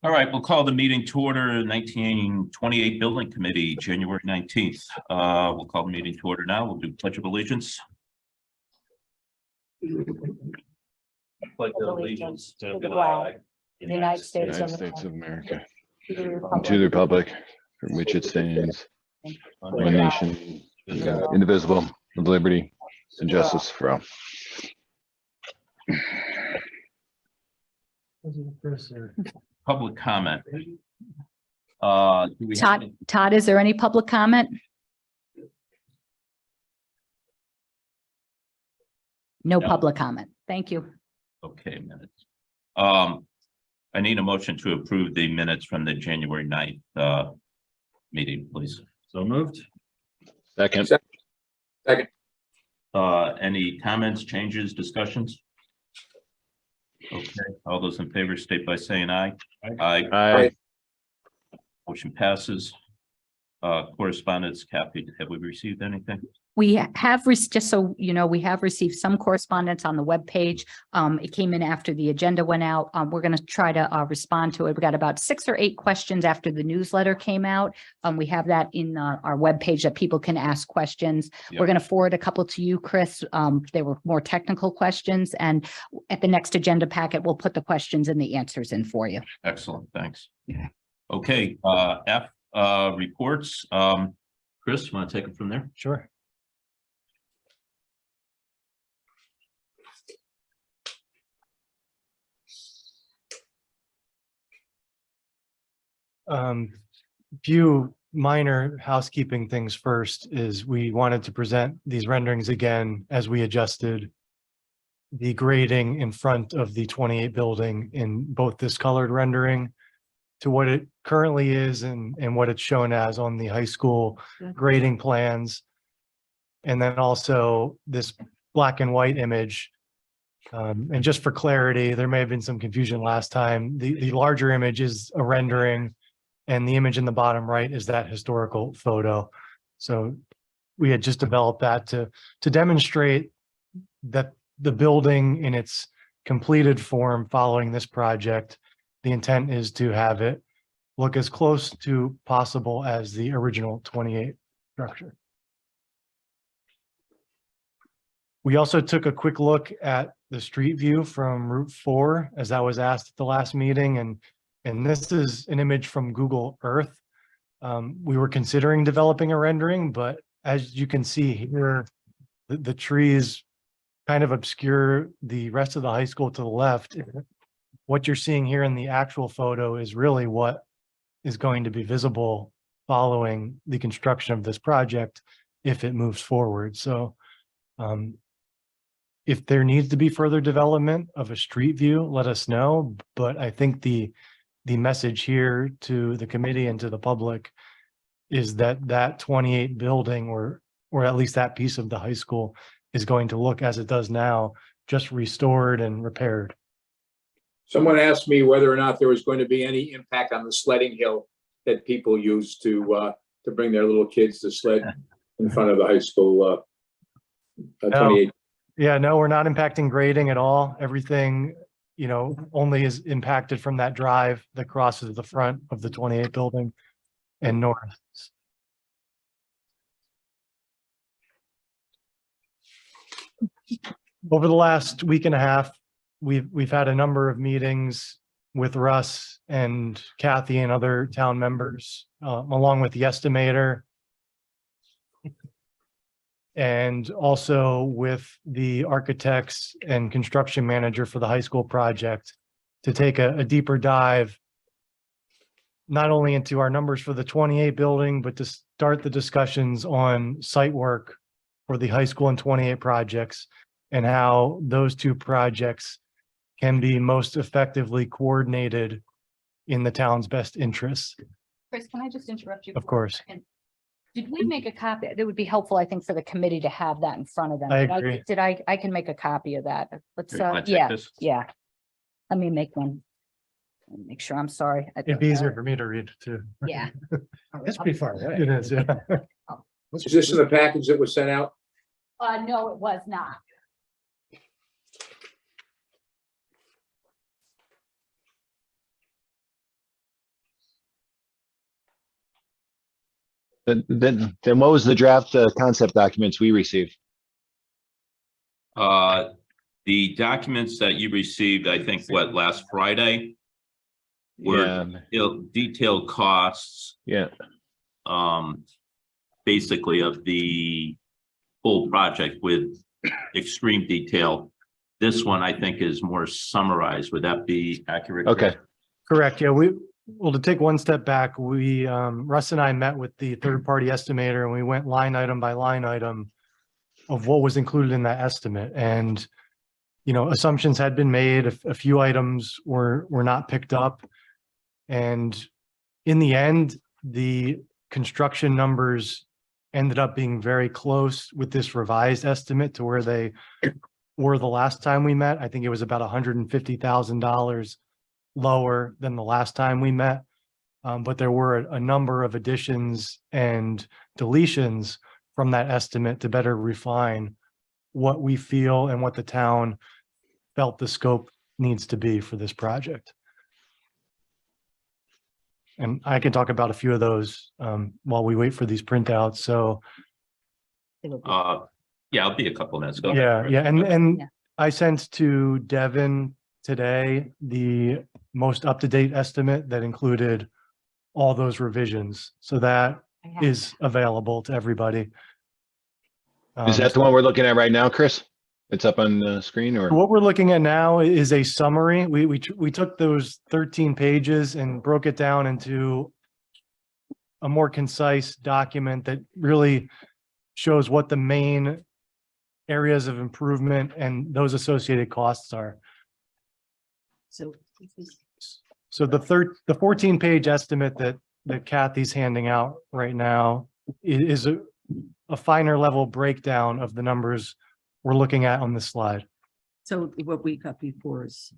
All right, we'll call the meeting to order, 1928 Building Committee, January 19th. We'll call the meeting to order now. We'll do Pledge of Allegiance. Pledge of allegiance to the flag, United States United of States America, of America, to the to the republic republic for which it stands, for one nation, indivisible, with liberty and justice for all. public comment. Do we have any- Todd, is there any public comment? No No. public comment. Thank you. Okay, minutes. I need a motion to approve the minutes from the January 9th meeting, please. So moved. Second, Any comments, changes, discussions? Okay, all those in favor state by saying aye. Aye. aye, Motion passes. Correspondence, Kathy, have we received anything? We have, just so you know, we have received some correspondence on the webpage. It came in after the agenda went out. We're going to try to respond to it. We got about 6 or 8 questions after the newsletter came out. We have that in our webpage that people can ask questions. Yep. We're going to forward a couple to you, Chris. They were more technical questions, and at the next agenda packet, we'll put the questions and the answers in for you. Excellent, thanks. Okay, F, reports. Chris, you want to take it from there? Sure. Few minor housekeeping things first is we wanted to present these renderings again as we adjusted the grading in front of the 28 building in both this colored rendering to what it currently is and what it's shown as on the high school grading plans. And then also this black and white image. And just for clarity, there may have been some confusion last time. The larger image is a rendering and the image in the bottom right is that historical photo. So we had just developed that to demonstrate that the building in its completed form following this project, the intent is to have it look as close to possible as the original 28 structure. We also took a quick look at the street view from Route 4, as that was asked at the last meeting, and this is an image from Google Earth. We were considering developing a rendering, but as you can see here, the trees kind of obscure the rest of the high school to the left. What you're seeing here in the actual photo is really what is going to be visible following the construction of this project if it moves forward. So if there needs to be further development of a street view, let us know. But I think the message here to the committee and to the public is that 28 building or at least that piece of the high school is going to look as it does now, just restored and repaired. Someone asked me whether or not there was going to be any impact on the sledding hill that people use to bring their little kids to sled in front of the high school. 28. Yeah, no, we're not impacting grading at all. Everything, you know, only is impacted from that drive that crosses the front of the 28 building and north. Over the last week and a half, we've had a number of meetings with Russ and Kathy and other town members, along with the estimator, and also with the architects and construction manager for the high school project to take a deeper dive, not only into our numbers for the 28 building, but to start the discussions on site work for the high school and 28 projects and how those two projects can be most effectively coordinated in the town's best interests. Chris, can I just interrupt you? Of course. Did we make a copy? It would be helpful, I think, for the committee to have that in front of them. I Did agree. I can make a copy of that. Let's, Here, you wanna take yeah, this? yeah. Let me make one. Make sure, I'm sorry. It'd be easier for me to read too. Yeah. That's pretty far away. It is, yeah. Is this in the package that was sent out? No, it was not. Then what was the draft concept documents we received? The documents that you received, I think, last Friday? Yeah, Were detailed costs, yeah. basically of the whole project with extreme detail. This one, I think, is more summarized. Would that be accurate? Chris? Okay. Correct. Yeah, well, to take one step back, Russ and I met with the third-party estimator and we went line item by line item of what was included in that estimate. And, assumptions had been made, a few items were not picked up. And in the end, the construction numbers ended up being very close with this revised estimate to where they were the last time we met. I think it was about $150,000 lower than the last time we met. But there were a number of additions and deletions from that estimate to better refine what we feel and what the town felt the scope needs to be for this project. And I can talk about a few of those while we wait for these printouts. So Yeah, it'll be a couple minutes. Go ahead. yeah, and Yeah. I sent to Devin today the most up-to-date estimate that included all those revisions. So that I have- is available to everybody. Is that the one we're looking at right now, Chris? It's up on the screen or? What we're looking at now is a summary. We took those 13 pages and broke it down into a more concise document that really shows what the main areas of improvement and those associated costs are. So So the 14-page estimate that Kathy's handing out right now is a finer level breakdown of the numbers we're looking at on this slide. what we got before is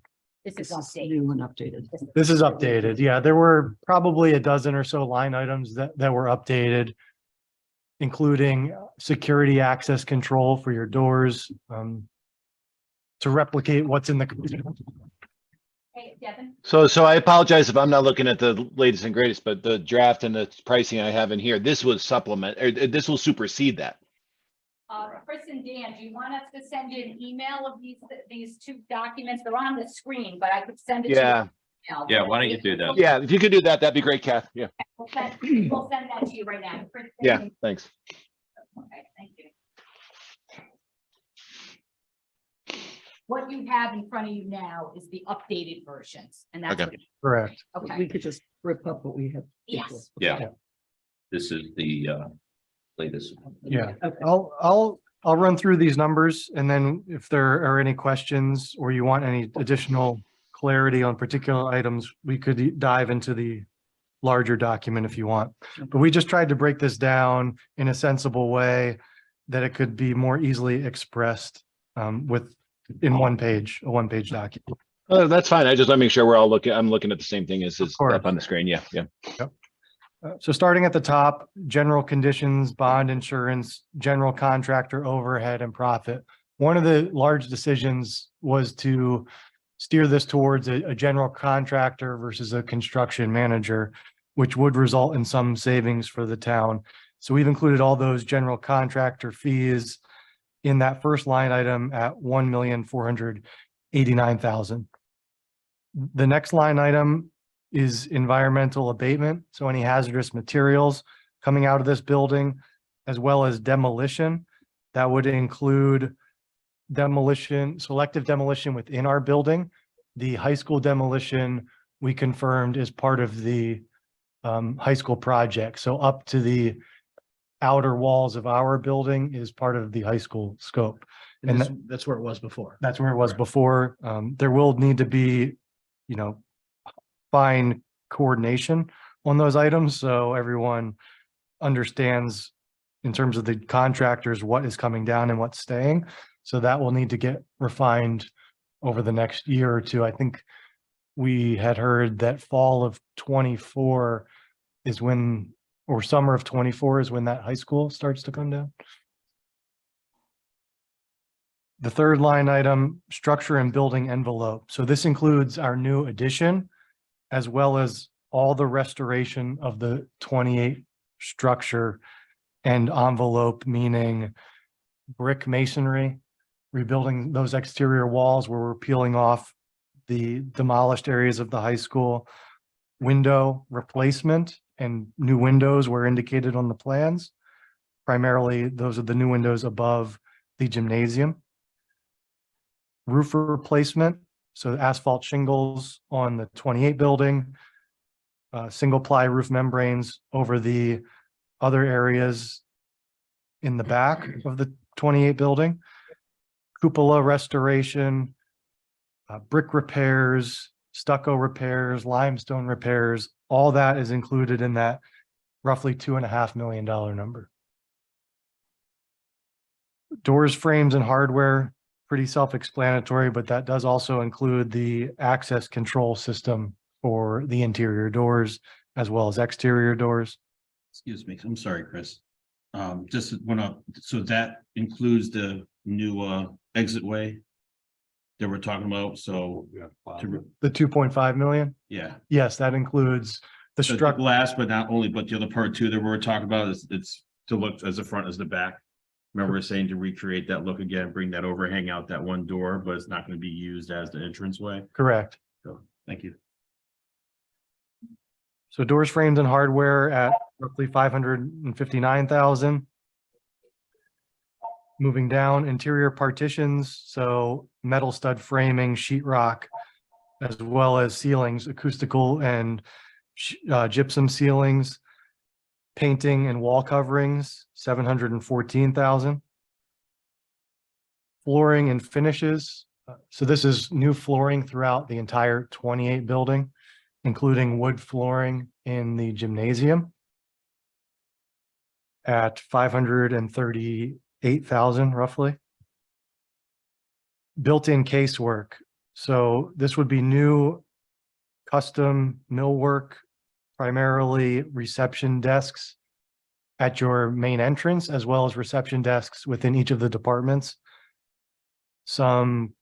This is this is updated. new and updated. This is updated. Yeah, there were probably a dozen or so line items that were updated, including security access control for your doors, to replicate what's in the. Hey, Devin? So I apologize if I'm not looking at the latest and greatest, but the draft and the pricing I have in here, this will supplement, or this will supersede that. Chris and Dan, do you want us to send you an email of these two documents? They're on the screen, but I could send it to you. Yeah, Yeah, why don't you do that? yeah, if you could do that, that'd be great, Kath. Yeah, We'll send that to you right now. Chris, yeah, Dan, thanks. Okay, thank you. What you have in front of you now is the updated versions, and that's. Okay. Correct. Okay, We could just rip up what we have. yes. Yeah. This is the latest. Yeah. Okay. I'll run through these numbers, and then if there are any questions or you want any additional clarity on particular items, we could dive into the larger document if you want. But we just tried to break this down in a sensible way that it could be more easily expressed in a one-page document. That's fine. I just want to make sure we're all I'm looking at the same thing as is course. up on the screen. Yeah, yeah. So starting at the top, general conditions, bond insurance, general contractor overhead and profit. One of the large decisions was to steer this towards a general contractor versus a construction manager, which would result in some savings for the town. So we've included all those general contractor fees in that first line item at $1,489,000. The next line item is environmental abatement. So any hazardous materials coming out of this building, as well as demolition. That would include demolition, selective demolition within our building. The high school demolition we confirmed is part of the high school project. So up to the outer walls of our building is part of the high school scope. And And that's where it was before. that's where it was before. There will need to be, fine coordination on those items. So everyone understands in terms of the contractors, what is coming down and what's staying. So that will need to get refined over the next year or two. I think we had heard that fall of 24 is when, or summer of 24 is when that high school starts to come down. The third line item, structure and building envelope. So this includes our new addition, as well as all the restoration of the 28 structure and envelope, meaning brick masonry, rebuilding those exterior walls where we're peeling off the demolished areas of the high school, window replacement and new windows were indicated on the plans. Primarily, those are the new windows above the gymnasium. Roof replacement, so asphalt shingles on the 28 building, single ply roof membranes over the other areas in the back of the 28 building, cupola restoration, brick repairs, stucco repairs, limestone repairs, all that is included in that roughly $2.5 million number. Doors, frames, and hardware, pretty self-explanatory, but that does also include the access control system for the interior doors as well as exterior doors. Excuse me, I'm sorry, Chris. Just wanna, so that includes the new exit way that we're talking about, so. The 2.5 million, Yeah. yes, that includes the So structure. last but not only, but the other part too that we're talking about is it's to look as the front as the back. Remember we were saying to recreate that look again, bring that overhang out that one door, but it's not gonna be used as the entranceway. Correct. So, thank you. So doors, frames, and hardware at roughly 559,000. Moving down, interior partitions, so metal stud framing, sheetrock, as well as ceilings, acoustical and gypsum ceilings, painting and wall coverings, 714,000. Flooring and finishes, so this is new flooring throughout the entire 28 building, including wood flooring in the gymnasium at 538,000 roughly. Built-in casework. So this would be new custom millwork, primarily reception desks at your main entrance, as well as reception desks within each of the departments. Some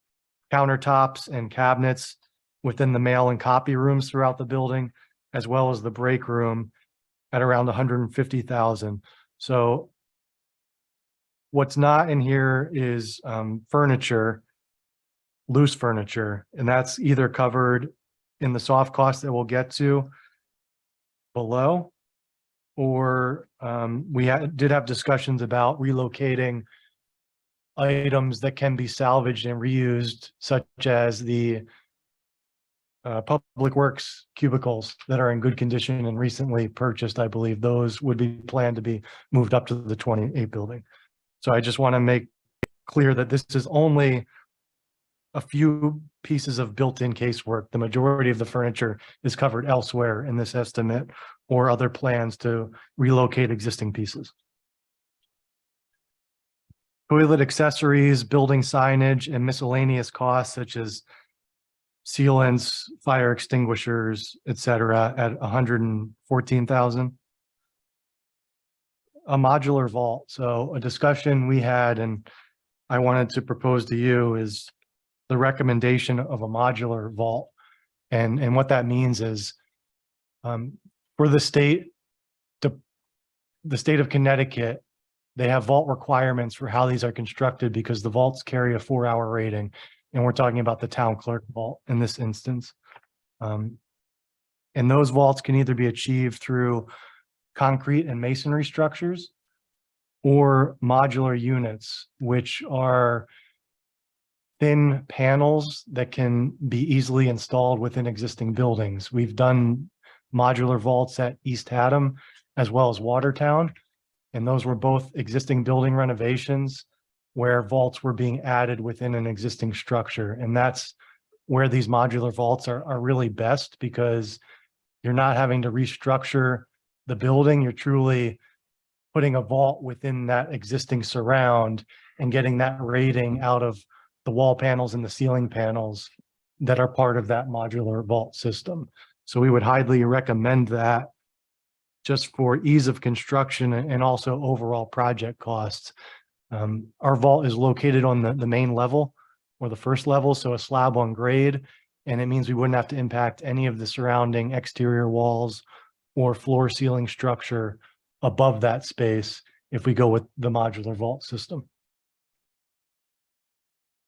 countertops and cabinets within the mail and copy rooms throughout the building, as well as the break room at around 150,000. So what's not in here is furniture, loose furniture, and that's either covered in the soft cost that we'll get to below, or we did have discussions about relocating items that can be salvaged and reused, such as the Public Works cubicles that are in good condition and recently purchased. I believe those would be planned to be moved up to the 28 building. So I just want to make clear that this is only a few pieces of built-in casework. The majority of the furniture is covered elsewhere in this estimate or other plans to relocate existing pieces. Toilet accessories, building signage, and miscellaneous costs such as sealants, fire extinguishers, etc., at 114,000. A modular vault. So a discussion we had, and I wanted to propose to you, is the recommendation of a modular vault. And what that means is for the state of Connecticut, they have vault requirements for how these are constructed because the vaults carry a 4-hour rating. And we're talking about the town clerk vault in this instance. And those vaults can either be achieved through concrete and masonry structures or modular units, which are thin panels that can be easily installed within existing buildings. We've done modular vaults at East Haddam as well as Watertown, and those were both existing building renovations where vaults were being added within an existing structure. And that's where these modular vaults are really best, because you're not having to restructure the building. You're truly putting a vault within that existing surround and getting that rating out of the wall panels and the ceiling panels that are part of that modular vault system. So we would highly recommend that, just for ease of construction and also overall project costs. Our vault is located on the main level or the first level, so a slab on grade, and it means we wouldn't have to impact any of the surrounding exterior walls or floor ceiling structure above that space if we go with the modular vault system.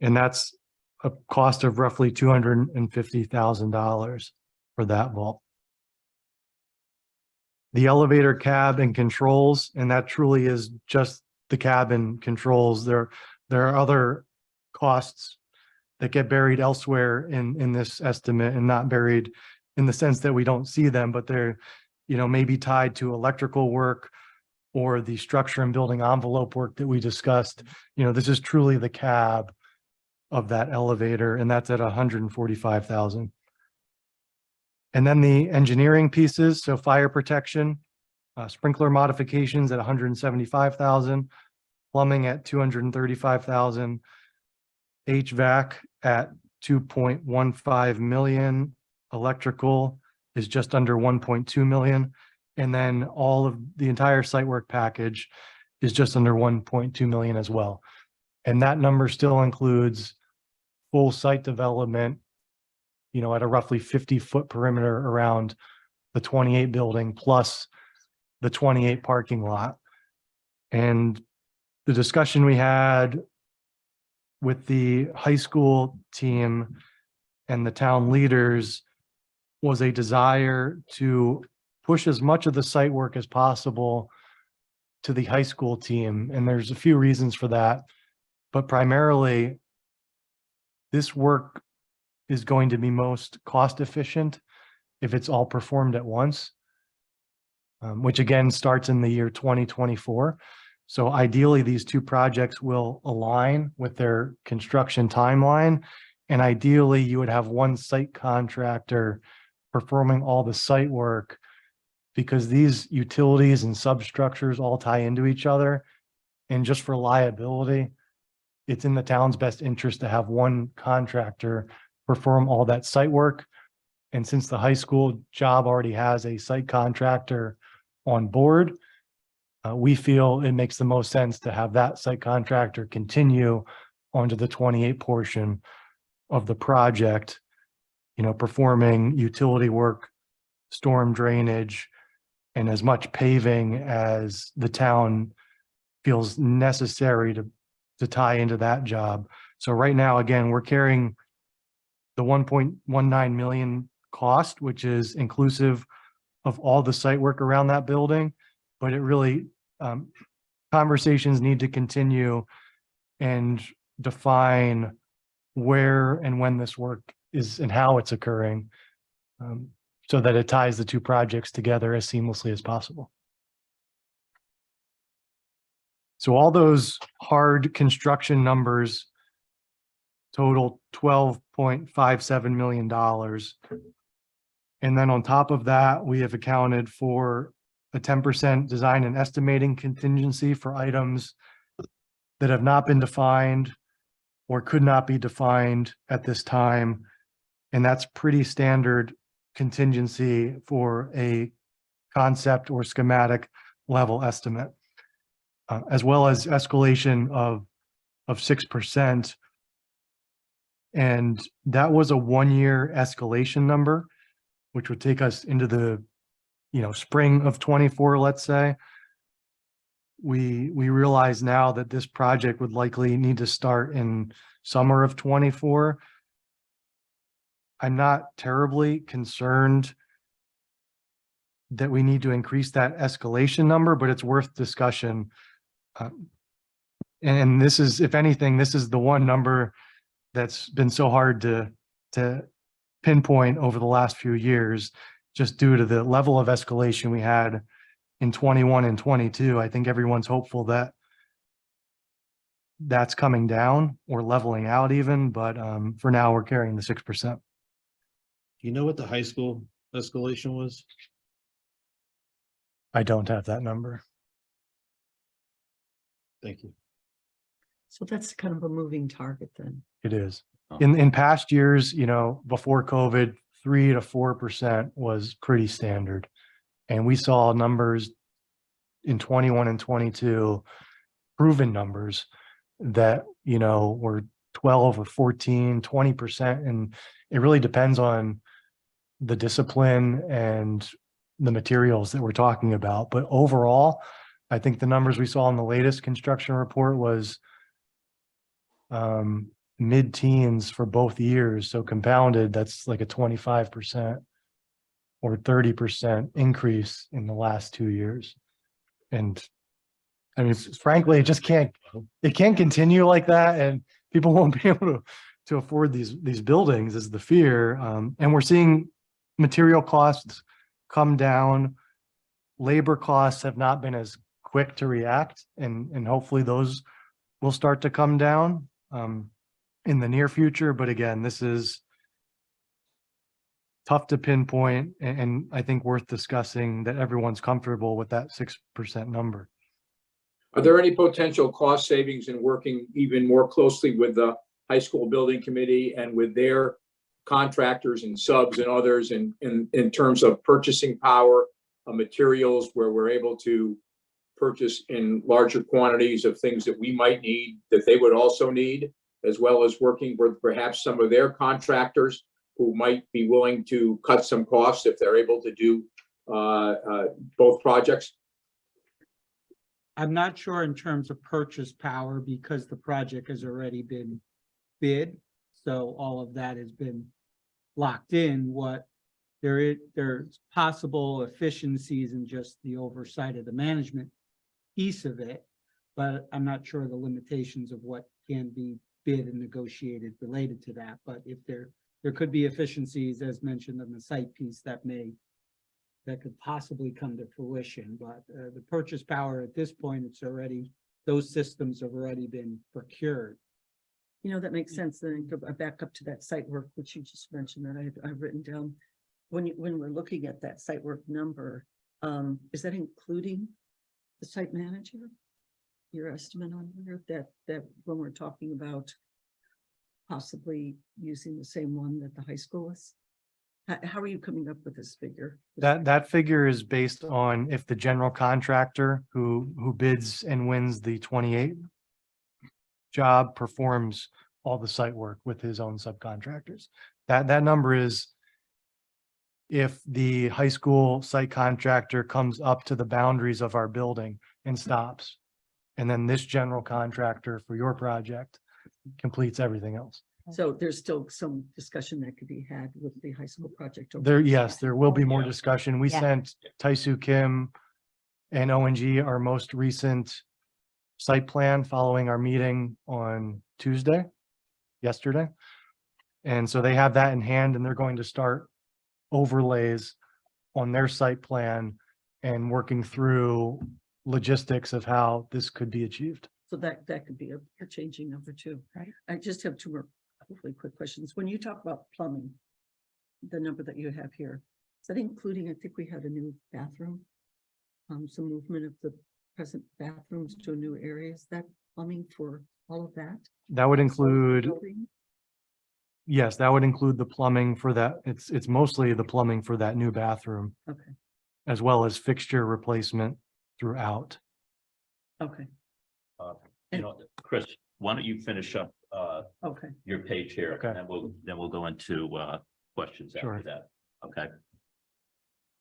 And that's a cost of roughly $250,000 for that vault. The elevator cab and controls, and that truly is just the cabin controls. There are other costs that get buried elsewhere in this estimate and not buried in the sense that we don't see them, but they're, maybe tied to electrical work or the structure and building envelope work that we discussed. This is truly the cab of that elevator, and that's at 145,000. And then the engineering pieces, so fire protection, sprinkler modifications at 175,000, plumbing at 235,000, HVAC at 2.15 million, electrical is just under 1.2 million, and then all of the entire site work package is just under 1.2 million as well. And that number still includes full site development, at a roughly 50-foot perimeter around the 28 building plus the 28 parking lot. And the discussion we had with the high school team and the town leaders was a desire to push as much of the site work as possible to the high school team. And there's a few reasons for that, but primarily this work is going to be most cost efficient if it's all performed at once, which again starts in the year 2024. So ideally, these two projects will align with their construction timeline. And ideally, you would have one site contractor performing all the site work, because these utilities and substructures all tie into each other. And just for liability, it's in the town's best interest to have one contractor perform all that site work. And since the high school job already has a site contractor on board, we feel it makes the most sense to have that site contractor continue onto the 28 portion of the project, performing utility work, storm drainage, and as much paving as the town feels necessary to tie into that job. So right now, again, we're carrying the 1.19 million cost, which is inclusive of all the site work around that building, but it really, conversations need to continue and define where and when this work is and how it's occurring, so that it ties the two projects together as seamlessly as possible. So all those hard construction numbers total $12.57 million. And then on top of that, we have accounted for a 10% design and estimating contingency for items that have not been defined or could not be defined at this time. And that's pretty standard contingency for a concept or schematic level estimate, as well as escalation of 6%. And that was a 1-year escalation number, which would take us into the, spring of 24, let's say. We realize now that this project would likely need to start in summer of 24. I'm not terribly concerned that we need to increase that escalation number, but it's worth discussion. And this is, if anything, this is the one number that's been so hard to pinpoint over the last few years, just due to the level of escalation we had in 21 and 22. I think everyone's hopeful that that's coming down or leveling out even, but for now we're carrying the 6%. Do you know what the high school escalation was? I don't have that number. Thank you. So that's kind of a moving target then. It is. Oh. In past years, before COVID, 3 to 4% was pretty standard. And we saw numbers in 21 and 22, proven numbers that, were 12 or 14, 20%. And it really depends on the discipline and the materials that we're talking about. But overall, I think the numbers we saw in the latest construction report was mid-teens for both years. So compounded, that's like a 25% or 30% increase in the last 2 years. And I mean, frankly, it can't continue like that, and people won't be able to afford these buildings is the fear. And we're seeing material costs come down. Labor costs have not been as quick to react, and hopefully those will start to come down in the near future. But again, this is tough to pinpoint, and I think worth discussing that everyone's comfortable with that 6% number. Are there any potential cost savings in working even more closely with the high school building committee and with their contractors and subs and others in terms of purchasing power of materials, where we're able to purchase in larger quantities of things that we might need, that they would also need, as well as working with perhaps some of their contractors who might be willing to cut some costs if they're able to do both projects? I'm not sure in terms of purchase power because the project has already been bid. So all of that has been locked in. What there's possible efficiencies in just the oversight of the management piece of it, but I'm not sure the limitations of what can be bid and negotiated related to that. But if there could be efficiencies, as mentioned on the site piece, that could possibly come to fruition. But the purchase power at this point, those systems have already been procured. You know, that makes sense. Then I back up to that site work, which you just mentioned that I've written down. When we're looking at that site work number, is that including the site manager? Your estimate on there, that when we're talking about possibly using the same one that the high school is? How are you coming up with this figure? That figure is based on if the general contractor who bids and wins the 28 job performs all the site work with his own subcontractors. That number is if the high school site contractor comes up to the boundaries of our building and stops. And then this general contractor for your project completes everything else. So there's still some discussion that could be had with the high school project. Yes, there will be more discussion. We Yeah. sent Taisu Kim and ONG our most recent site plan following our meeting on yesterday. And so they have that in hand, and they're going to start overlays on their site plan and working through logistics of how this could be achieved. So that could be a changing number too. Right. I just have two more hopefully quick questions. When you talk about plumbing, the number that you have here, is that including, I think we had a new bathroom, some movement of the present bathrooms to a new area. Is that plumbing for all of that? That would include, Building? yes, that would include the plumbing for that. It's mostly the plumbing for that new bathroom, Okay, as well as fixture replacement throughout. okay, You know, Chris, why don't you finish up okay. your page here? Okay. And then we'll go into questions Sure. after that. Okay.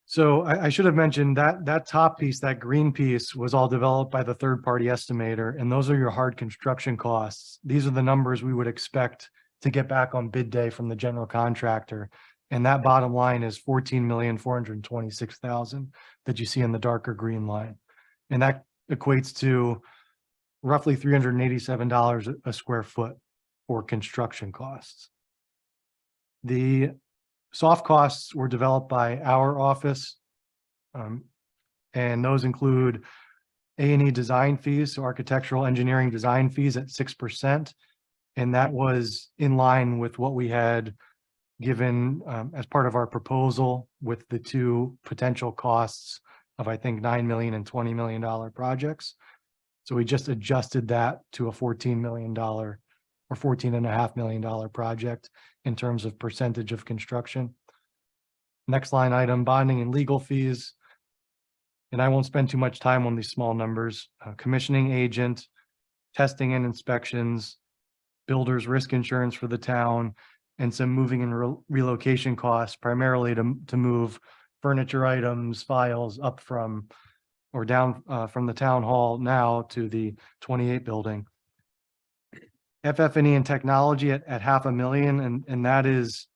So I should have mentioned that top piece, that green piece was all developed by the third-party estimator, and those are your hard construction costs. These are the numbers we would expect to get back on bid day from the general contractor. And that bottom line is 14,426,000 that you see in the darker green line. And that equates to roughly $387 a square foot for construction costs. The soft costs were developed by our office. And those include A&E design fees, so architectural engineering design fees at 6%. And that was in line with what we had given as part of our proposal with the two potential costs of, I think, $9 million and $20 million projects. So we just adjusted that to a $14 million or $14.5 million project in terms of percentage of construction. Next line item, bonding and legal fees. And I won't spend too much time on these small numbers. Commissioning agent, testing and inspections, builder's risk insurance for the town, and some moving and relocation costs, primarily to move furniture items, files up from or down from the town hall now to the 28 building. FF&E and technology at $500,000, and that is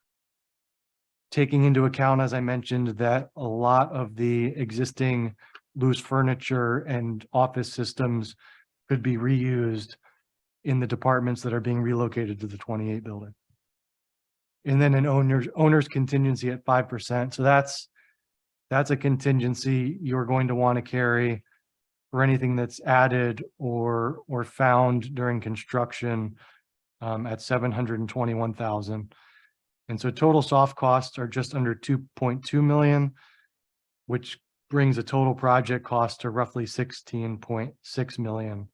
taking into account, as I mentioned, that a lot of the existing loose furniture and office systems could be reused in the departments that are being relocated to the 28 building. And then an owner's contingency at 5%. So that's a contingency you're going to want to carry for anything that's added or found during construction at 721,000. And so total soft costs are just under 2.2 million, which brings a total project cost to roughly 16.6 million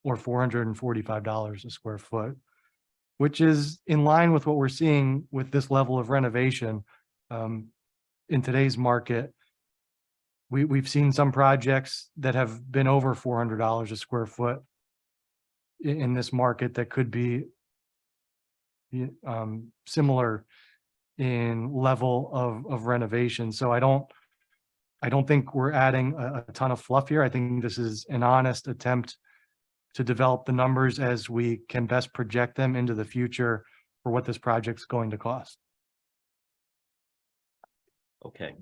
or $445 a square foot, which is in line with what we're seeing with this level of renovation in today's market. We've seen some projects that have been over $400 a square foot in this market that could be similar in level of renovation. So I don't think we're adding a ton of fluff here. I think this is an honest attempt to develop the numbers as we can best project them into the future for what this project's going to cost. Okay,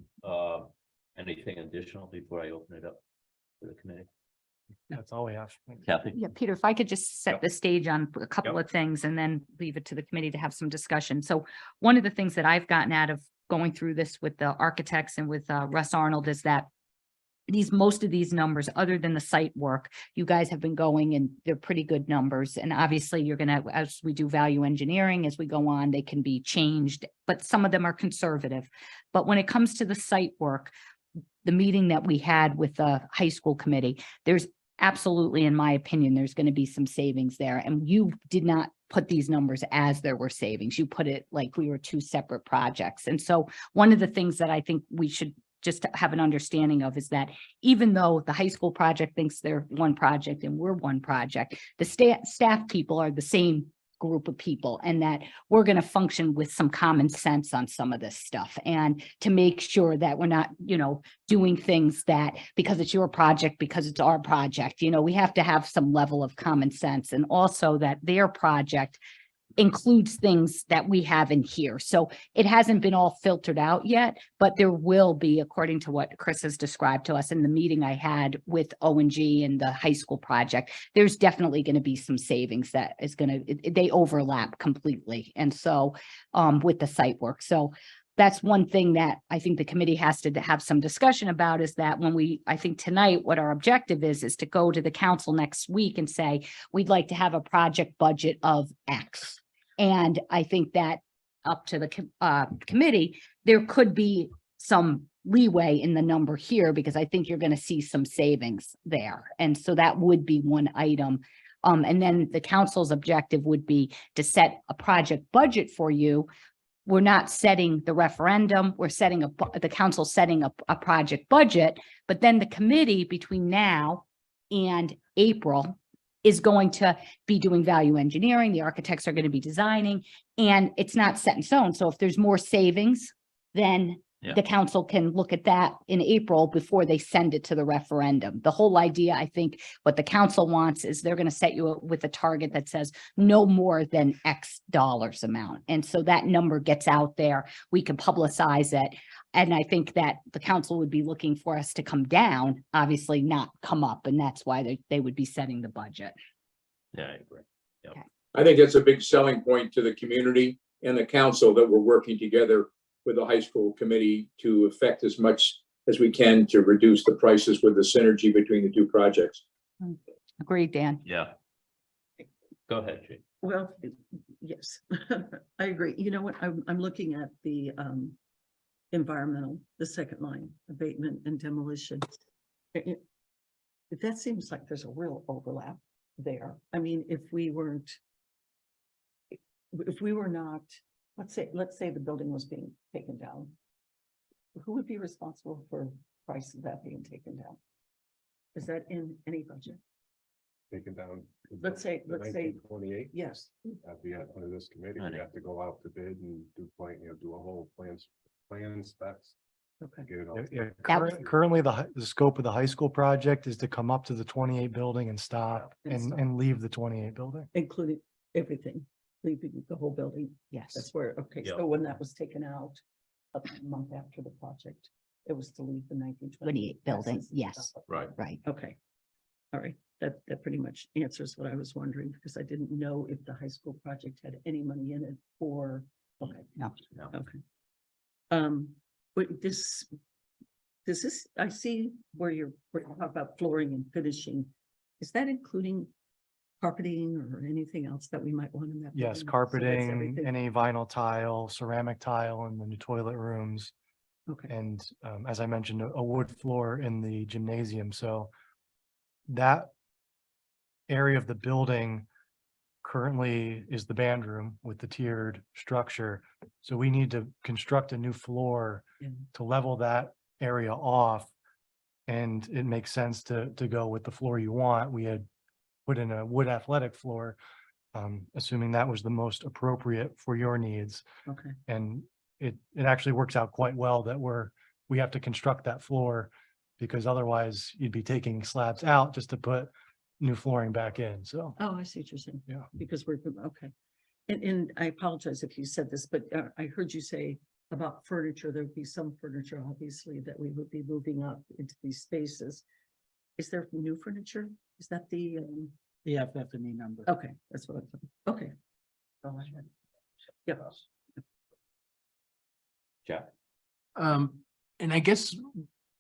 anything additional before I open it up to the committee? That's all we have. Kathy? Yeah, Peter, if I could just set Yep. the stage on a couple Yep. of things and then leave it to the committee to have some discussion. So one of the things that I've gotten out of going through this with the architects and with Russ Arnold is that most of these numbers, other than the site work, you guys have been going and they're pretty good numbers. And obviously you're gonna, as we do value engineering, as we go on, they can be changed, but some of them are conservative. But when it comes to the site work, the meeting that we had with the high school committee, there's absolutely, in my opinion, there's going to be some savings there. And you did not put these numbers as there were savings. You put it like we were two separate projects. And so one of the things that I think we should just have an understanding of is that even though the high school project thinks they're one project and we're one project, the staff people are the same group of people, and that we're going to function with some common sense on some of this stuff, and to make sure that we're not, doing things that because it's your project, because it's our project, we have to have some level of common sense, and also that their project includes things that we have in here. So it hasn't been all filtered out yet, but there will be, according to what Chris has described to us in the meeting I had with O&G and the high school project, there's definitely going to be some savings that is they overlap completely. And so with the site work. So that's one thing that I think the committee has to have some discussion about, is that I think tonight, what our objective is to go to the council next week and say, we'd like to have a project budget of X. And I think that up to the committee, there could be some leeway in the number here, because I think you're going to see some savings there. And so that would be one item. And then the council's objective would be to set a project budget for you. We're not setting the referendum, we're setting the council setting a project budget, but then the committee between now and April is going to be doing value engineering. The architects are going to be designing, and it's not set in stone. So if there's more savings, then the council can look at that in April before they send it to the referendum. The whole idea, I think, what the council wants is they're going to set you with a target that says no more than X dollars amount. And so that number gets out there. We can publicize it. And I think that the council would be looking for us to come down, obviously not come up. And that's why they would be setting the budget. Yeah, I agree. I think that's a big selling point to the community and the council, that we're working together with the high school committee to affect as much as we can to reduce the prices with the synergy between the two projects. Agreed, Dan. Yeah. Go ahead, Jake. Well, yes, I agree. You know what, I'm looking at the environmental, the second line, abatement and demolition. That seems like there's a real overlap there. I mean, if we were not, let's say the building was being taken down, who would be responsible for price of that being taken down? Is that in any budget? Taken down. Let's say, 1928, yes. under this committee, I we know. have to go out to bid and do a whole plan specs. Okay, Get it all. Yeah, That was- currently, the scope of the high school project is to come up to the 28 building and stop And and, stop. and leave the 28 building. including everything, leaving the whole building. Yes. That's where, okay, Yeah. so when that was taken out a month after the project, it was to leave the 1928 28 building, yes. Right. Right. Okay. All right, that pretty much answers what I was wondering, because I didn't know if the high school project had any money in it or, okay. No. No. Okay. But this, does this, I see where you talk about flooring and finishing. Is that including carpeting or anything else that we might want in that? Yes, building? So that's carpeting, everything. any vinyl tile, ceramic tile in the new toilet rooms. Okay, And as I mentioned, a wood floor in the gymnasium. So that area of the building currently is the band room with the tiered structure. So we need to construct a new floor Yeah. to level that area off. And it makes sense to go with the floor you want. We had put in a wood athletic floor, assuming that was the most appropriate for your needs. okay, And it actually works out quite well that we have to construct that floor because otherwise you'd be taking slabs out just to put new flooring back in. So oh, I see what you're saying. Yeah. Because we're, okay. And I apologize if you said this, but I heard you say about furniture, there'd be some furniture, obviously, that we would be moving up into these spaces. Is there new furniture? Is that the, The FF&E number. okay, that's what I'm, okay. All I had. Yep. Jack? And I guess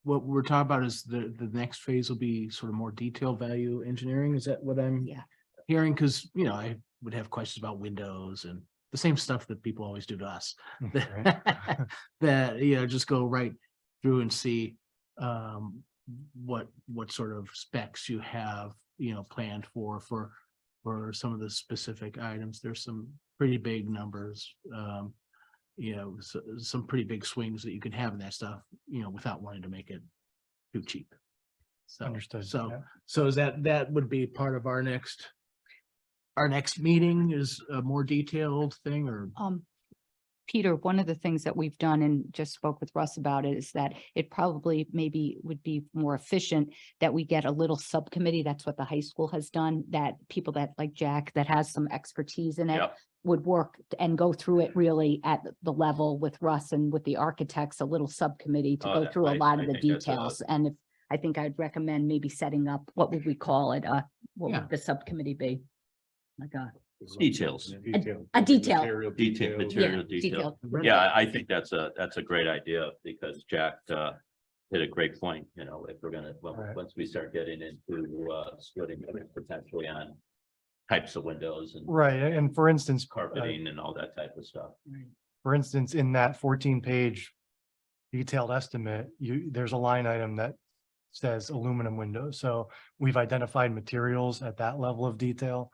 what we're talking about is the next phase will be sort of more detailed value engineering. Is that what I'm Yeah. hearing? Because, you know, I would have questions about windows and the same stuff that people always do to us. right. That, you know, just go right through and see what sort of specs you have, you know, planned for some of the specific items. There's some pretty big numbers. You know, some pretty big swings that you can have in that stuff, you know, without wanting to make it too cheap. So, Understood. So, yeah. so is that would be part of our next meeting is a more detailed thing or? Peter, one of the things that we've done and just spoke with Russ about it is that it probably maybe would be more efficient that we get a little subcommittee. That's what the high school has done, that people that like Jack, that has some expertise in it, Yep. would work and go through it really at the level with Russ and with the architects, a little subcommittee to Oh, go that- through a I- lot I of the think that's a- details. And if, I think I'd recommend maybe setting up, what would we call it? What Yeah. would the subcommittee be? My God, Details. a detail. Material Detail, material detail. Yeah, I think that's a great idea because Jack hit a great point, you know, if we're gonna, Right. once we start getting into splitting it potentially on types of windows and Right. And for instance, carpeting and all that type of stuff. for instance, in that 14-page detailed estimate, there's a line item that says aluminum windows. So we've identified materials at that level of detail.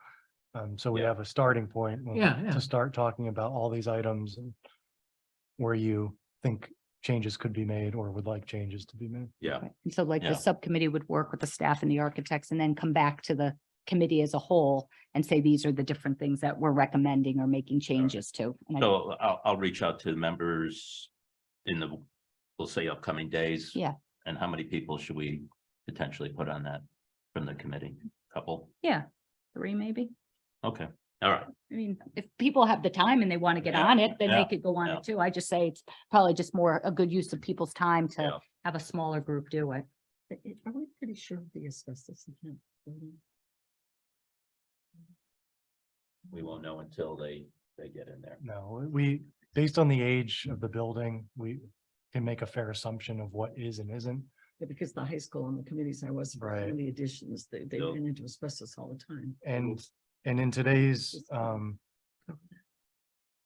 So we Yeah. have a starting point Yeah. to start talking about all these items and where you think changes could be made or would like changes to be made. Yeah, Right. And so like Yeah. the subcommittee would work with the staff and the architects and then come back to the committee as a whole and say, these are the different things that we're recommending or making changes to. And I- so I'll reach out to the members in the, we'll say upcoming days. Yeah. And how many people should we potentially put on that from the committee? Couple? Yeah, 3 maybe. Okay, all right. I mean, if people have the time and they want to get Yeah, on it, then yeah, they could go on yeah. it too. I just say it's probably just more a good use of people's time Yeah. to have a smaller group do it. Are we pretty sure of the asbestos in that building? We won't know until they get in there. No, based on the age of the building, we can make a fair assumption of what is and isn't. Yeah, because the high school and the committees I was, Right. in the additions, they So- ran into asbestos all the time. And in today's,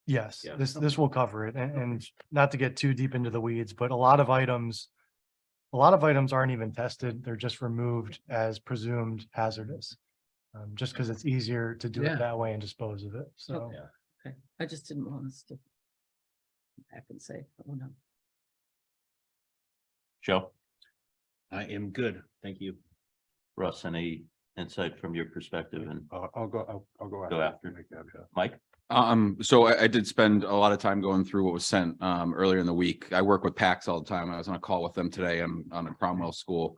yes, Yeah. this will cover it. And not to get too deep into the weeds, but a lot of items aren't even tested. They're just removed as presumed hazardous. Just because it's easier to do Yeah. it that way and dispose of it. So, Okay. Okay, I just didn't want us to come back and say, oh no. Joe, I am good. Thank you. Russ, any insight from your perspective, and I'll go Go after. Make that, yeah. Mike? So I did spend a lot of time going through what was sent earlier in the week. I work with PAX all the time. I was on a call with them today. I'm on a Cromwell school.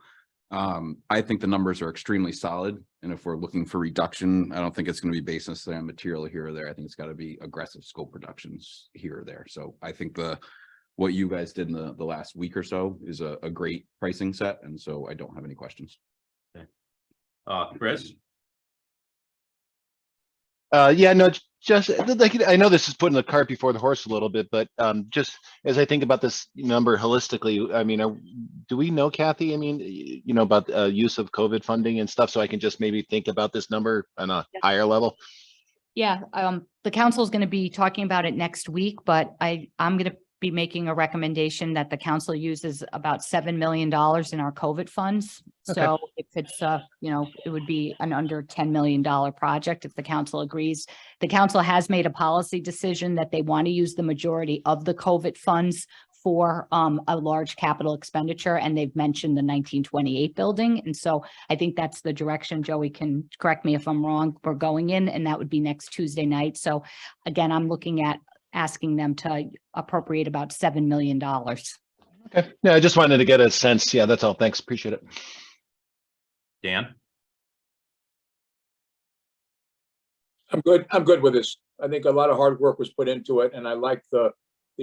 I think the numbers are extremely solid. And if we're looking for reduction, I don't think it's going to be based necessarily on material here or there. I think it's got to be aggressive scope reductions here or there. So I think what you guys did in the last week or so is a great pricing set. And so I don't have any questions. Chris? Yeah, no, just like, I know this is putting the cart before the horse a little bit, but just as I think about this number holistically, I mean, do we know, Kathy? I mean, you know, about use of COVID funding and stuff, so I can just maybe think about this number on a higher level? Yeah, the council is going to be talking about it next week, but I'm going to be making a recommendation that the council uses about $7 million in our COVID funds. Okay. So if it's, you know, it would be an under $10 million project if the council agrees. The council has made a policy decision that they want to use the majority of the COVID funds for a large capital expenditure, and they've mentioned the 1928 building. And so I think that's the direction, Joey can correct me if I'm wrong, we're going in, and that would be next Tuesday night. So again, I'm looking at asking them to appropriate about $7 million. Okay, yeah, I just wanted to get a sense. Yeah, that's all. Thanks, appreciate it. Dan? I'm good with this. I think a lot of hard work was put into it, and I like the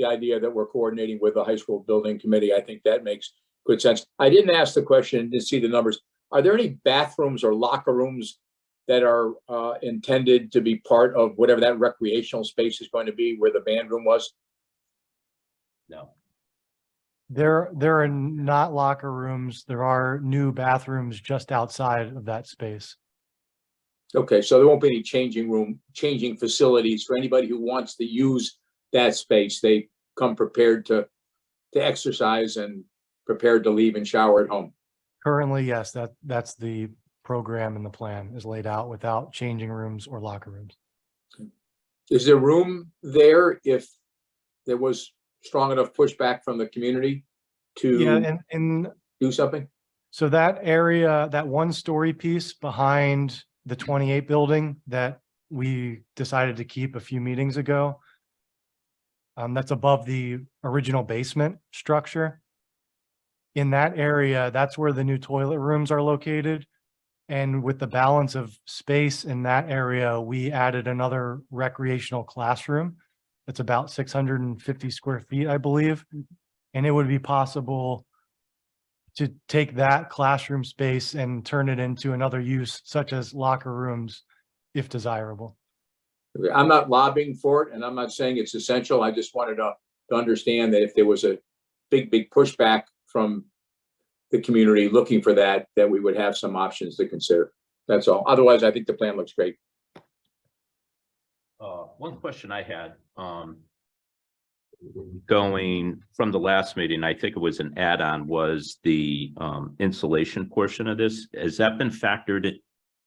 idea that we're coordinating with the high school building committee. I think that makes good sense. I didn't ask the question, didn't see the numbers. Are there any bathrooms or locker rooms that are intended to be part of whatever that recreational space is going to be where the band room was? No. There are not locker rooms. There are new bathrooms just outside of that space. Okay, so there won't be any changing facilities for anybody who wants to use that space. They come prepared to exercise and prepared to leave and shower at home. Currently, yes, that's the program and the plan is laid out without changing rooms or locker rooms. Is there room there if there was strong enough pushback from the community Yeah, to and do something? so that area, that 1-story piece behind the 28 building that we decided to keep a few meetings ago, that's above the original basement structure. In that area, that's where the new toilet rooms are located. And with the balance of space in that area, we added another recreational classroom. It's about 650 square feet, I believe. And it would be possible to take that classroom space and turn it into another use, such as locker rooms, if desirable. I'm not lobbying for it, and I'm not saying it's essential. I just wanted to understand that if there was a big pushback from the community looking for that we would have some options to consider. That's all. Otherwise, I think the plan looks great. One question I had, going from the last meeting, I think it was an add-on, was the insulation portion of this. Has that been factored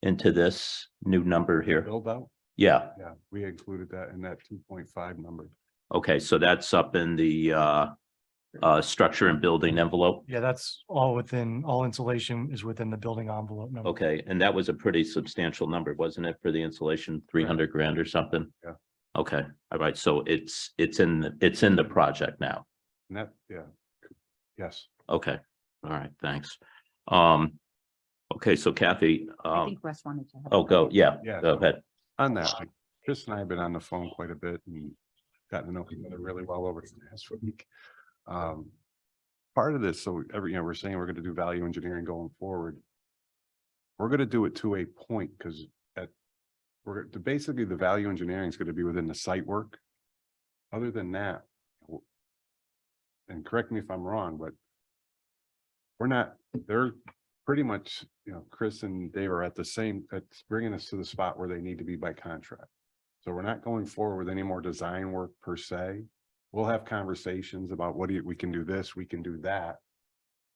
into this new number here? Build out? Yeah. Yeah, we included that in that 2.5 number. Okay, so that's up in the structure and building envelope. Yeah, that's all insulation is within the building envelope number. Okay, and that was a pretty substantial number, wasn't it, for the insulation, 300 grand or something? Yeah. Okay, all right, so it's in the project now. And that, yeah. Yes. Okay, all right, thanks. Okay, so Kathy, I think Russ wanted to. oh, Yeah. go ahead. On that, like, Chris and I have been on the phone quite a bit and gotten to know each other really well over the last week. Part of this, so we're saying we're going to do value engineering going forward. We're going to do it to a point, because basically the value engineering is going to be within the site work. Other than that, and correct me if I'm wrong, but they're pretty much, Chris and Dave are that's bringing us to the spot where they need to be by contract. So we're not going forward with any more design work per se. We'll have conversations about we can do this, we can do that.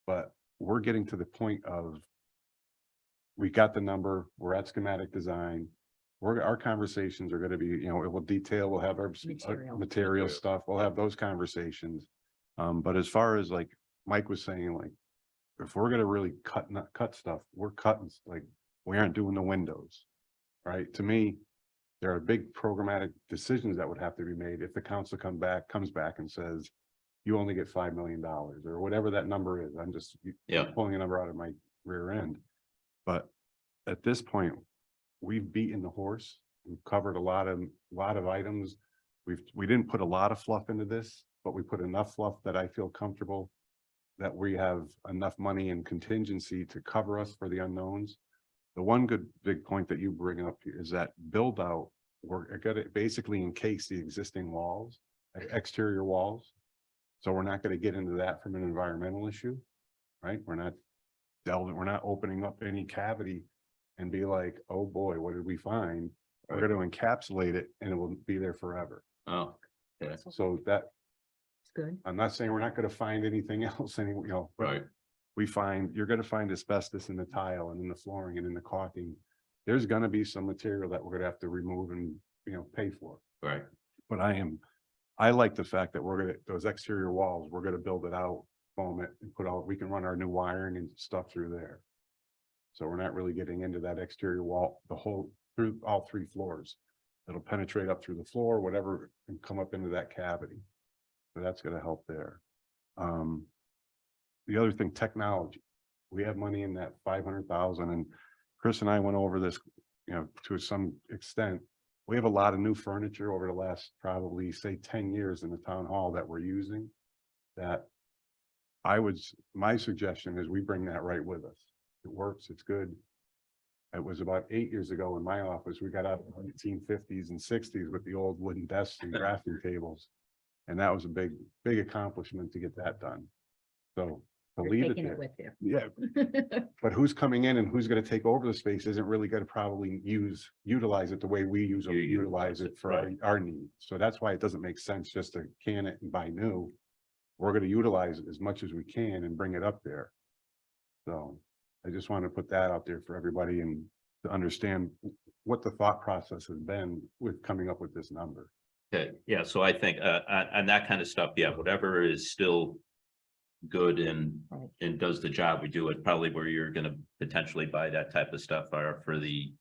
But we're getting to the point of, we got the number, we're at schematic design. Our conversations are going to be, it will detail, we'll have our material stuff, we'll have those conversations. But as far as like Mike was saying, like, if we're going to really cut stuff, we're cutting, like, We aren't doing the windows, right? To me, there are big programmatic decisions that would have to be made if the council comes back and says, you only get $5 million or whatever that number is. I'm just Yeah. pulling a number out of my rear end. But at this point, we've beaten the horse. We've covered a lot of items. We didn't put a lot of fluff into this, but we put enough fluff that I feel comfortable that we have enough money in contingency to cover us for the unknowns. The one good big point that you bring up is that build out, we're gonna basically encase the existing walls, exterior walls. So we're not gonna get into that from an environmental issue, right? We're not opening up any cavity and be like, oh boy, what did we find? We're gonna encapsulate it and it will be there forever. Oh, okay. So that, It's good. I'm not saying we're not gonna find anything else, but Right. you're gonna find asbestos in the tile and in the flooring and in the caulking. There's gonna be some material that we're gonna have to remove and, pay for. Right. But I like the fact that those exterior walls, we're gonna build it out, foam it and we can run our new wiring and stuff through there. So we're not really getting into that exterior wall, through all 3 floors. It'll penetrate up through the floor, whatever, and come up into that cavity. So that's gonna help there. The other thing, technology. We have money in that 500,000 and Chris and I went over this, to some extent. We have a lot of new furniture over the last probably say 10 years in the town hall that we're using. That my suggestion is we bring that right with us. It works, it's good. It was about 8 years ago in my office, we got out of the 1950s and 60s with the old wooden desks and drafting tables. And that was a big accomplishment to get that done. So to You're leave it taking there. with you. Yeah, but who's coming in and who's gonna take over the space isn't really gonna probably utilize it the way we utilize it for our needs. So that's why it doesn't make sense just to can it and buy new. We're gonna utilize it as much as we can and bring it up there. So I just want to put that out there for everybody and to understand what the thought process has been with coming up with this number. Okay, yeah, so I think on that kind of stuff, yeah, whatever is still good and does the job, we do it. Probably where you're gonna potentially buy that type of stuff are for the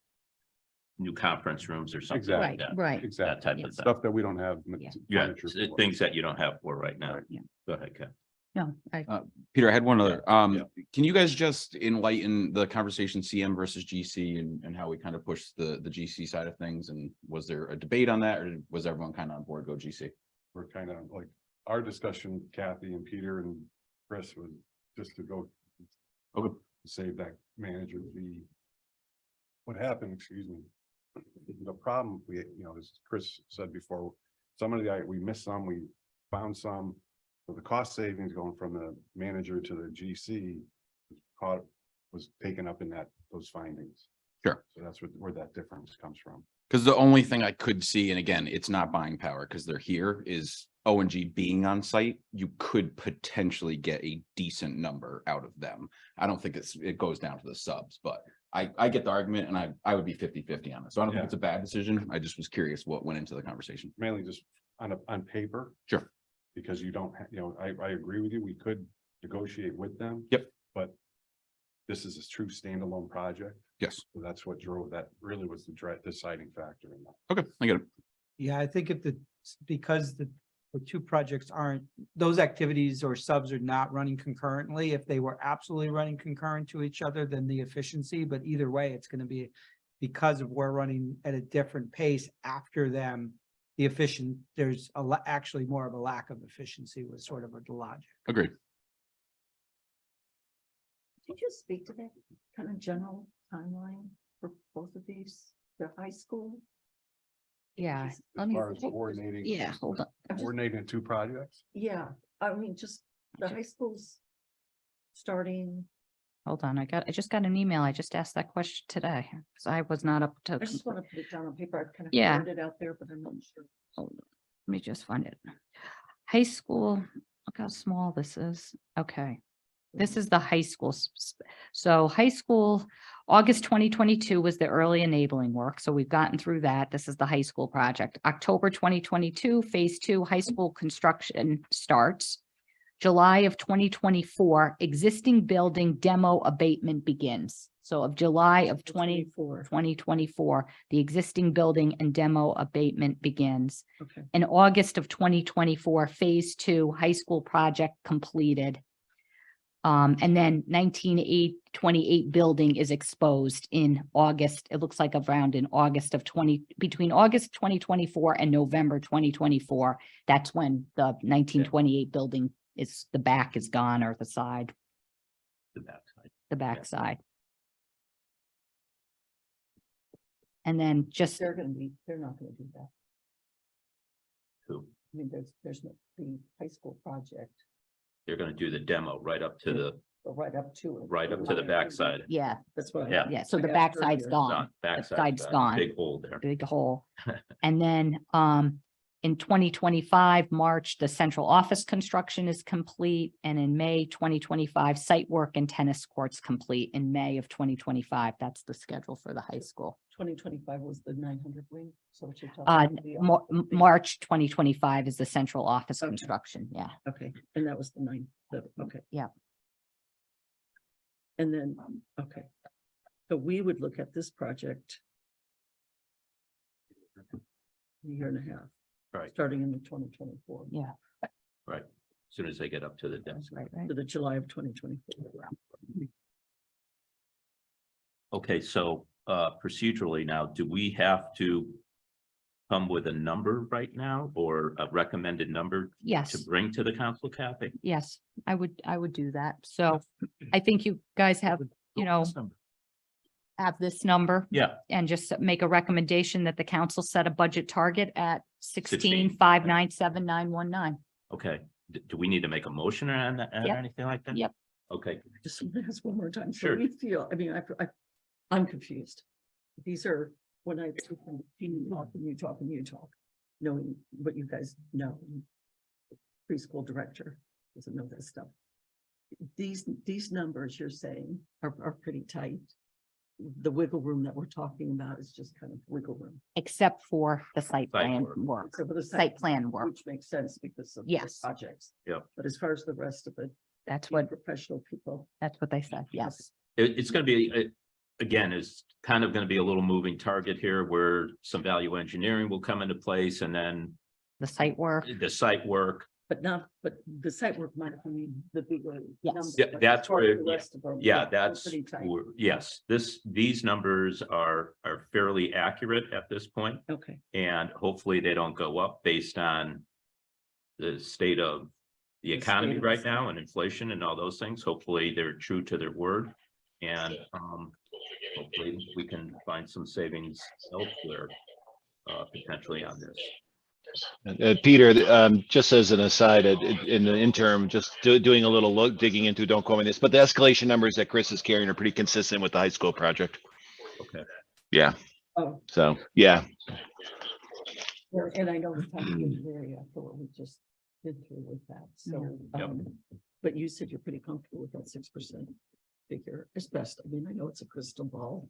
new conference rooms or something like Right, that. right. That Exactly. type Yeah. of stuff. Stuff that we don't have. Yeah, furniture for. things that you don't have for right now. Right. Yeah. Go ahead, Ken. No, Peter, I had one other, Yeah. can you guys just enlighten the conversation CM versus GC and how we kind of push the GC side of things? And was there a debate on that or was everyone kind of on board, go GC? We're kind of like, our discussion, Kathy and Peter and Chris was just to go. Okay. Save that manager fee. What happened, excuse me. The problem, as Chris said before, some of we missed some, we found some. So the cost savings going from the manager to the GC was taken up in those findings. Sure. So that's where that difference comes from. Because the only thing I could see, and again, it's not buying power because they're here, is O&G being on site. You could potentially get a decent number out of them. I don't think it goes down to the subs, but I get the argument and I would be 50-50 on it. So I don't think it's a bad decision. I just was curious what went into the conversation. Mainly just on paper. Sure. Because you don't, I agree with you. We could negotiate with them. Yep. But this is a true standalone project. Yes. So that's what drove that, really was the deciding factor in that. Okay, I get it. Yeah, I think because the 2 projects those activities or subs are not running concurrently. If they were absolutely running concurrent to each other, then the efficiency, but either way, it's gonna be because we're running at a different pace after them. There's actually more of a lack of efficiency was sort of the logic. Agreed. Could you speak to that kind of general timeline for both of these, the high school? yeah. As Let me, far as coordinating. yeah, hold on. Coordinating 2 projects. Yeah, I mean, just the high schools starting, Hold on. I just got an email. I just asked that question today. So I was not up to. I just want to put it down on paper. I've kind of Yeah. heard it out there, but I'm not sure. Hold on. Let me just find it. High school, look how small this is. Okay. This is the high school. So high school, August 2022 was the early enabling work. So we've gotten through that. This is the high school project. October 2022, phase 2, high school construction starts. July of 2024, existing building demo abatement begins. So of July of 2024, the existing building and demo abatement begins. Okay, In August of 2024, Phase 2 high school project completed. And then 28 building is exposed in August. It looks like around in August of between August 2024 and November 2024. That's when the 1928 building is, the back is gone, or the side, The backside. the back side. And then just, they're not gonna do that. Who? I mean, there's no, the high school project, They're gonna do the demo right up to the, but right up to it. right up to the backside. yeah, That's what. Yeah. yeah, so I the asked backside's earlier. gone. Backside's side's gone. Big hole there. Big hole. And then in 2025, March, the central office construction is complete. And in May 2025, site work and tennis courts complete in May of 2025. That's the schedule for the high school. 2025 was the 900 wing, so what you're Uh, talking. the March 2025 is the central office Okay. construction. Yeah. Okay, and that was okay. Yeah. And then, okay. So we would look at this project a year and a half. Right. Starting in the 2024. Yeah. Right. As soon as they get up to the desk. Right, right. To the July of 2024. Okay, so procedurally now, do we have to come with a number right now or a recommended number Yes. to bring to the council, Kathy? Yes, I would do that. So I think you guys have, you know, have this number Yeah, and just make a recommendation that the council set a budget target at 16. 16,597,919. okay. Do we need to make a motion or Yep. anything like that? Yep. Okay, Just want to ask one more time. So Sure. we feel, I mean, I'm confused. These are, when I, you talk and you talk and you talk, knowing what you guys know. Preschool director doesn't know this stuff. These numbers you're saying are pretty tight. The wiggle room that we're talking about is just kind of wiggle room. Except for the site Site plan work. work, So for the site plan work. Which makes sense because of the Yes. projects. Yep. But as far as the rest of it, That's being what, professional people. that's what they said. Yes. it's gonna be, again, it's kind of gonna be a little moving target here where some value engineering will come into place and then The site work. the site work. But the site work might be the bigger. Yes. number, Yeah, but that's as far as where- the rest of them, Yeah, they're that's, pretty tight. yes, these numbers are fairly accurate at this point. Okay, And hopefully they don't go up based on the state of the The economy state of right the- now and inflation and all those things. Hopefully they're true to their word. And hopefully we can find some savings elsewhere potentially on this. Peter, just as an aside, in the interim, just doing a little look, digging into, don't call me this, but the escalation numbers that Chris is carrying are pretty consistent with the high school project. Okay. Yeah, oh, so, yeah. and I know the time area after what we just did through with that, so. Yep. But you said you're pretty comfortable with that 6% figure, as best, I mean, I know it's a crystal ball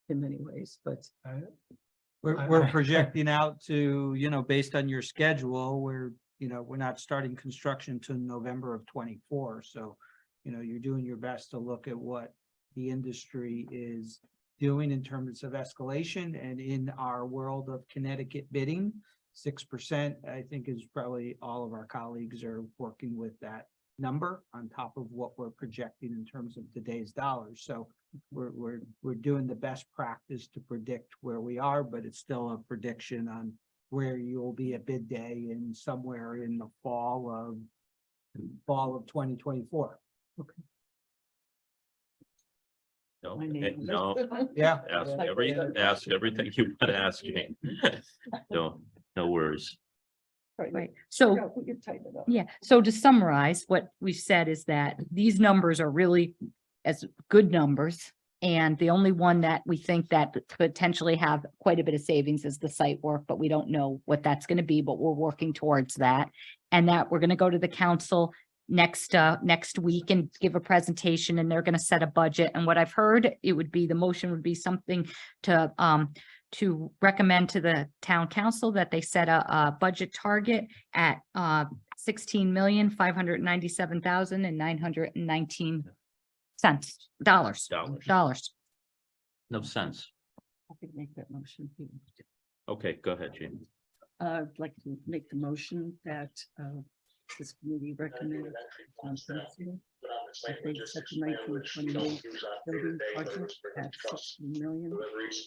in many ways, but. We're projecting out to, based on your schedule, we're not starting construction till November of 24. So, you're doing your best to look at what the industry is doing in terms of escalation, and in our world of Connecticut bidding, 6%, I think, is probably all of our colleagues are working with that number on top of what we're projecting in terms of today's dollars. So we're doing the best practice to predict where we are, but it's still a prediction on where you'll be at bid day in somewhere in the fall of 2024. No, my name- no, Yeah. ask everything you want to ask me. No worries. Right. So We can tighten it up. yeah, so to summarize, what we've said is that these numbers are really as good numbers. And the only one that we think that could potentially have quite a bit of savings is the site work, but we don't know what that's going to be, but we're working towards that. And that we're going to go to the council next week and give a presentation, and they're going to set a budget. And what I've heard, it would be, the motion would be something to recommend to the town council that they set a budget target at $16,597,919 dollars. No sense. I could make that motion. Peter. Okay, go ahead, Jamie. I'd like to make the motion that this committee recommend council that they set the 1928 building budget at 60,190,000.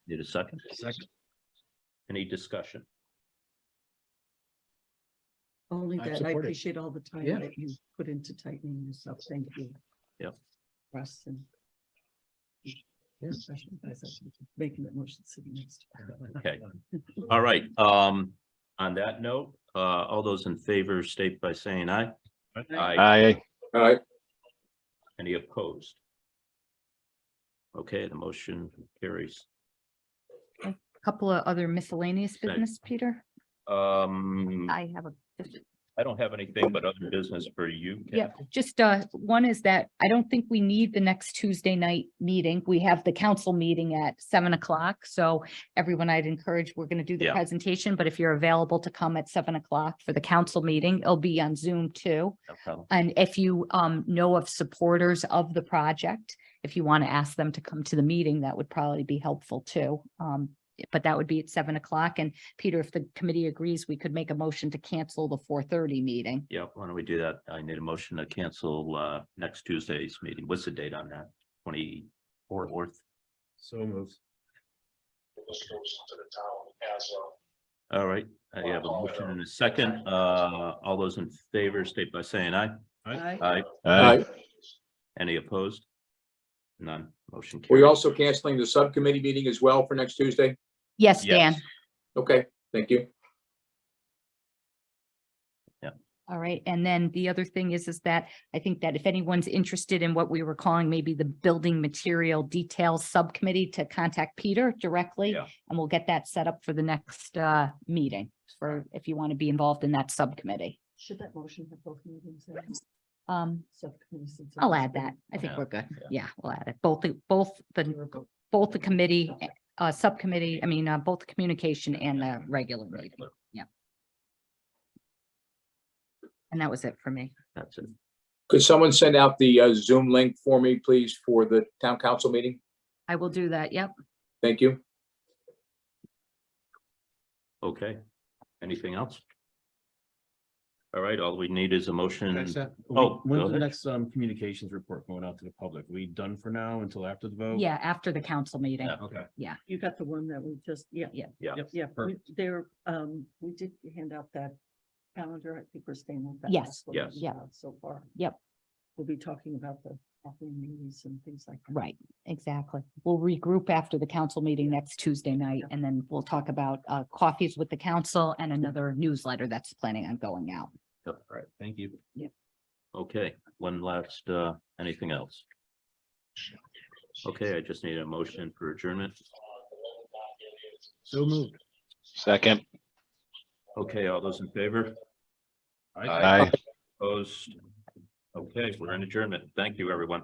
Need a second? Second. Any discussion? Only I that I support it. appreciate all the time Yeah. that you put into tightening this up. Thank you. Yep. Russ and. Especially guys that are making that motion sitting next to. Okay. All right, on that note, all those in favor state by saying aye. Aye. All right, Any opposed? Okay, the motion carries. Couple of other miscellaneous Right. business, Peter. I have a. I don't have anything but other business for you. Yeah, Kathy. just one is that I don't think we need the next Tuesday night meeting. We have the council meeting at 7 o'clock. So everyone, I'd encourage, we're going to do the Yeah. presentation, but if you're available to come at 7 o'clock for the council meeting, it'll be on Zoom too. No problem. And if you know of supporters of the project, if you want to ask them to come to the meeting, that would probably be helpful too. But that would be at 7 o'clock. And Peter, if the committee agrees, we could make a motion to cancel the 4:30 meeting. Yeah, why don't we do that? I need a motion to cancel next Tuesday's meeting. What's the date on that? 24th? So moves. All right, I have a motion in a second. All those in favor state by saying aye. Aye. Aye. Aye. Any opposed? None. Motion We're carries. also canceling the subcommittee meeting as well for next Tuesday. Yes, Dan. Yes. Okay, thank you. All right, and then the other thing is that I think that if anyone's interested in what we were calling maybe the building material details subcommittee, to contact Peter directly. Yeah. And we'll get that set up for the next meeting for if you want to be involved in that subcommittee. Should that motion have both meetings? Subcommittees and I'll add that. I think Yeah. we're good. Yeah. Yeah, we'll add it. Both the committee, subcommittee, both the communication and the regular meeting. Yeah. And that was it for me. That's it. Could someone send out the Zoom link for me, please, for the town council meeting? I will do that. Yep. Thank you. Okay. Anything else? All right, all we need is a motion. Oh, go when's the ahead. next communications report going out to the public? We done for now until after the vote? Yeah, after the council meeting. Yeah. Okay. You got the one that we just, yeah. Yeah. We did hand out that calendar. I think we're staying with that. Yes, That's what yes. we Yeah. have So far. Yep. We'll be talking about the meetings and things like that. Right, exactly. We'll regroup after the council meeting next Tuesday night, and then we'll talk about coffees with the council and another newsletter that's planning on going out. All right, thank you. Okay, one last, anything else? Okay, I just need a motion for adjournment. So moved. Second. Okay, all those in favor? Aye. Opposed? Okay, we're in adjournment. Thank you, everyone.